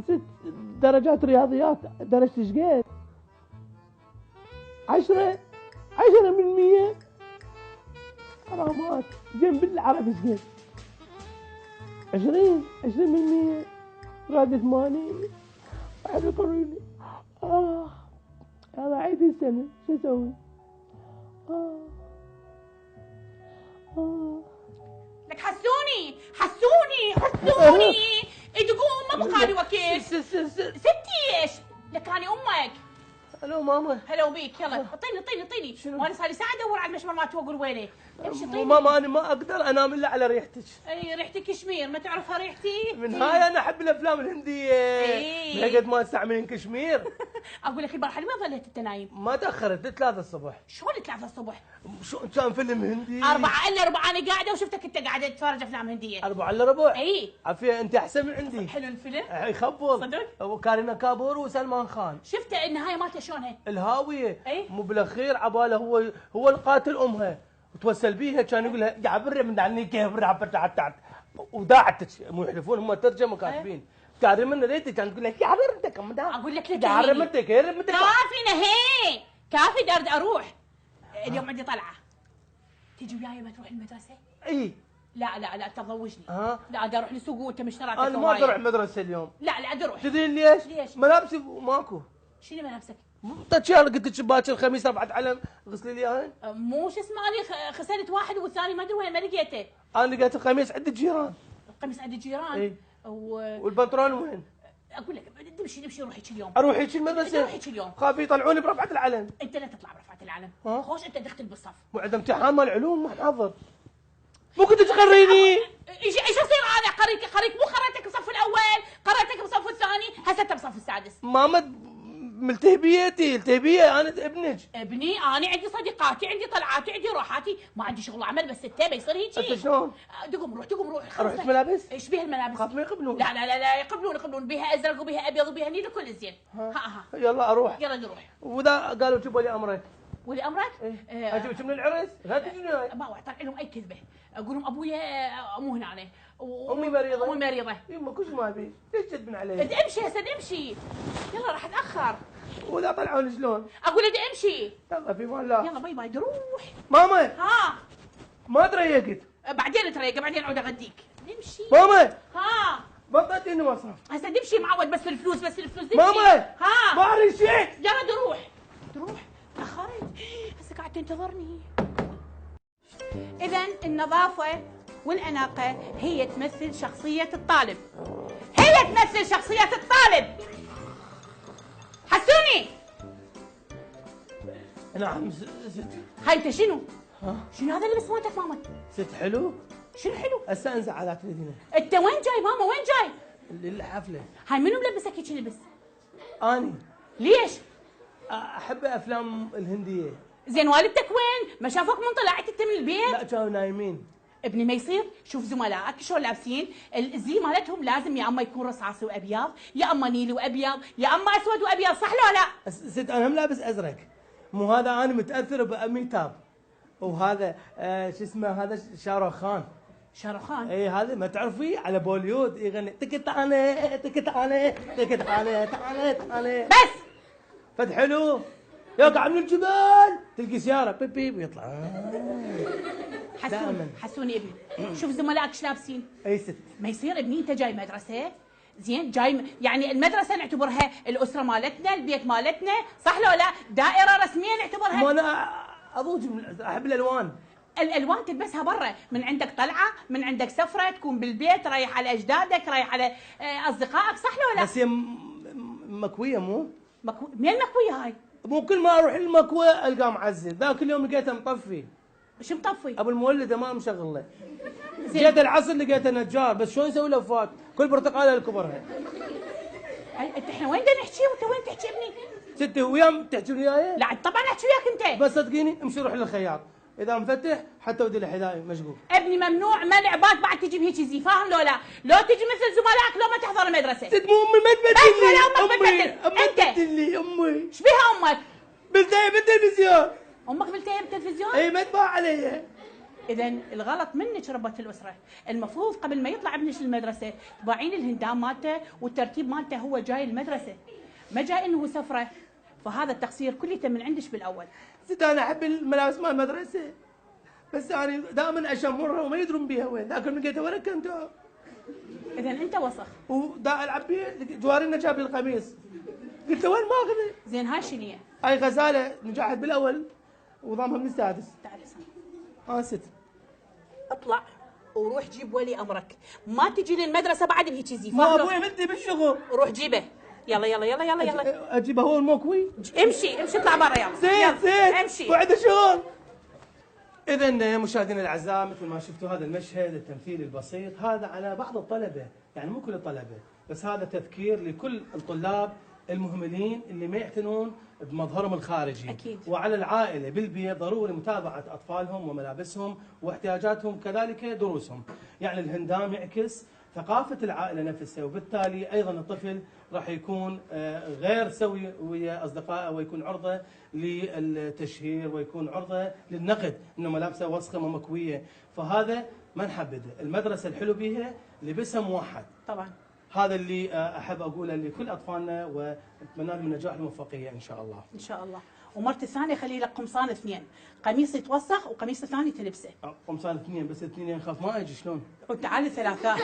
ست درجات رياضيات درجتي ايش قد؟ 10% حرامات. زين بالعربي ايش قد؟ 20% راد 80. واحد يقولون يلا عيد السنة شو اسوي؟ لك حسوني تقوم ما بقالي وقت. ستي ايش؟ لك اني امك. الو ماما. هلا وبيك. يلا اعطيني وانا صار لي ساعه ادور على المشمر مالته واقول وينه. امشي طيني. ماما انا ما اقدر انام الا على ريحتك. اي ريحتك كشمير ما تعرفها ريحتي؟ من هاي انا احب الافلام الهنديه. اي قد ما استعملين كشمير. اقول لك البارحه لماذا ظليت انت نايم؟ ما تاخرت 3 الصبح. شلون 3 الصبح؟ شو كان فيلم هندي 4 الا ربع انا قاعده وشفتك انت قاعده تتفرج افلام هنديه. 4 الا ربع. اي عافيه انت احسن من عندي. حلو الفيلم؟ يخبل صدق؟ وكارينا كابور وسلمان خان. شفت النهايه مالته شلونها؟ الهاويه. اي مو بالاخير عباله هو القاتل امها وتوسل بيها كان يقول لها يا بري من دعني كيف رعبت وداعت مو يحلفون هم ترجمه كاتبين كاري من ريتي كانت تقول لك يا رمتك اقول لك يا رمتك كافي نهي كافي دارد اروح. اليوم عندي طلعه تيجي وياي ما تروح المدرسه؟ اي لا تضوجني. لا ادي اروح للسوق وانت مشترك. انا ما اقدر اروح المدرسه اليوم. لا ادي اروح. تدري ليش؟ ملابسي ماكو. شنو ملابسك؟ طيب قلت لك باكر الخميس 4 علم غسلي لي اياهن. مو شو اسمه انا خسرت واحد والثاني ما ادري وين ما لقيته. انا لقيت القميص عند الجيران. القميص عند الجيران؟ اي والبنطلون وين؟ اقول لك نمشي روح هيك اليوم. اروح هيك المدرسه؟ روح هيك اليوم. خافي يطلعوني برفعه العلم. انت لا تطلع برفعه العلم. خوش انت دخل بالصف. مو عندنا امتحان مال علوم ما نحضر. مو كنت تقريني؟ ايش اصير انا قريك مو قريتك بالصف الاول، قريتك بالصف الثاني، هسه انت بالصف السادس. ماما التهبيه انا ابني انا عندي صديقاتي عندي طلعاتي عندي روحاتي ما عندي شغل عمل بس انت بيصير هيك. انت شلون؟ تقوم روح اروح ملابس؟ ايش بيها الملابس؟ خاف ما يقبلون. لا يقبلون بيها ازرق وبيها ابيض وبيها نيل كل زين. ها يلا اروح. يلا نروح. واذا قالوا جيبوا لي امرك ولي امرك؟ اجيبك من العرس؟ لا تجيني ما طلع لهم اي كذبه. اقول لهم ابويا مو هنا عليه امي مريضه. يما كل ما ابي ليش تدبن علي؟ امشي هسه امشي. يلا راح اتاخر. واذا طلعون شلون؟ اقول ادي امشي. يلا في مال الله. يلا باي روح. ماما ما تريقت. بعدين تريق بعدين اعود اغديك. نمشي. ماما ما تعطيني مصرف. هسه نمشي معود بس الفلوس نمشي. ماما ما اريد شيء. يلا روح تاخرت هسه قاعد تنتظرني. اذا النظافه والاناقه هي تمثل شخصيه الطالب. حسوني. نعم ست. هاي انت شنو هذا اللبس مالتك ماما؟ ست حلو. شنو حلو؟ هسه انزع على تريدينه. انت وين جاي ماما وين جاي؟ للحفله. هاي منو ملبسك هيك لبس؟ اني. ليش؟ احب افلام الهنديه. زين والدتك وين؟ ما شافوك من طلعت انت من البيت؟ لا كانوا نايمين. ابني ما يصير. شوف زملائك شلون لابسين الزي مالتهم لازم يا اما يكون رصاصي وابيض يا اما نيلي وابيض يا اما اسود وابيض صح لو لا؟ ست انا هم لابس ازرق. مو هذا انا متاثر باميتاب وهذا شو اسمه هذا شاروخ خان. اي هذا ما تعرفي على بوليود يغني تكت انا بس فد حلو يقع من الجبال تلقي سياره بيب يطلع. حسوني ابني شوف زملائك ايش لابسين. اي ست ما يصير ابني انت جاي مدرسه زين جاي يعني المدرسه نعتبرها الاسره مالتنا البيت مالتنا صح لو لا؟ دائره رسميه نعتبرها. ما انا اضوج احب الالوان تلبسها برا من عندك طلعه من عندك سفره تكون بالبيت رايح على اجدادك رايح على اصدقائك صح لو لا؟ بس هي مكويه مو مين مكويه هاي؟ مو كل ما اروح المكوى القاه معزل. ذاك اليوم لقيته مطفي. شو مطفي؟ ابو المولده ما مشغل له. جيت العصر لقيته نجار بس شلون يسوي لفات كل برتقاله لكبرها. احنا وين بدنا نحكي وانت وين تحكي ابني؟ ستي وياهم تحكي وياي؟ لا طبعا احكي وياك انت. بس صدقيني امشي روح للخياط اذا مفتح حتى ودي له حذاء مشقوق. ابني ممنوع منع بعد تجي بهيك زي فاهم لو لا؟ لو تجي مثل زملائك لو ما تحضر المدرسه. ست مو امي ما تبدل لي. امي تبدل لي امي. ايش بيها امك؟ بلتهي بالتلفزيون. امك بلتهي بالتلفزيون؟ اي ما تباع علي. اذا الغلط منك ربة الاسره، المفروض قبل ما يطلع ابنك المدرسه تباعين الهندام مالته والترتيب مالته هو جاي المدرسه، ما جاي انه سفره. فهذا التقصير كليته من عندك بالاول. زين انا احب الملابس مال المدرسه، بس انا دائما اشمرها وما يدرون بيها وين، ذاك من لقيتها ورا كنت. اذا انت وسخ. ودا العب بيه، جوارنا جاب لي القميص، قلت له وين ماخذه؟ زين هاي شنو هي؟ هاي غزاله نجحت بالاول وضامها من السادس. تعال سامي. ست. اطلع وروح جيب ولي امرك، ما تجي للمدرسه بعد بهيك زي. ما ابوي بدي بالشغل. روح جيبه. يلا يلا يلا يلا يلا. اجيبه هو الموكوي؟ امشي امشي اطلع برا يلا. زين زين امشي. وعنده شغل. إذا مشاهدينا الأعزاء، مثل ما شفتوا هذا المشهد التمثيلي البسيط هذا على بعض الطلبة، يعني مو كل الطلبة، بس هذا تذكير لكل الطلاب المهملين اللي ما يعتنون بمظهرهم الخارجي. أكيد. وعلى العائلة بالبيت ضروري متابعة أطفالهم وملابسهم واحتياجاتهم كذلك دروسهم. يعني الهندام يعكس ثقافة العائلة نفسها، وبالتالي أيضا الطفل راح يكون غير سوي ويا أصدقائه ويكون عرضة للتشهير ويكون عرضة للنقد إنه ملابسه وسخة ومكوية، فهذا ما نحبذه. المدرسة الحلو بيها لبسها موحد. طبعا. هذا اللي أحب أقوله لكل أطفالنا، وأتمنى لهم النجاح والموفقية إن شاء الله. إن شاء الله. ومرت الثانية خلي لك قمصان اثنين، قميص يتوسخ وقميص الثاني تلبسه. قمصان اثنين، بس اثنين خاف ما أجي شلون؟ وتعال ثلاثة.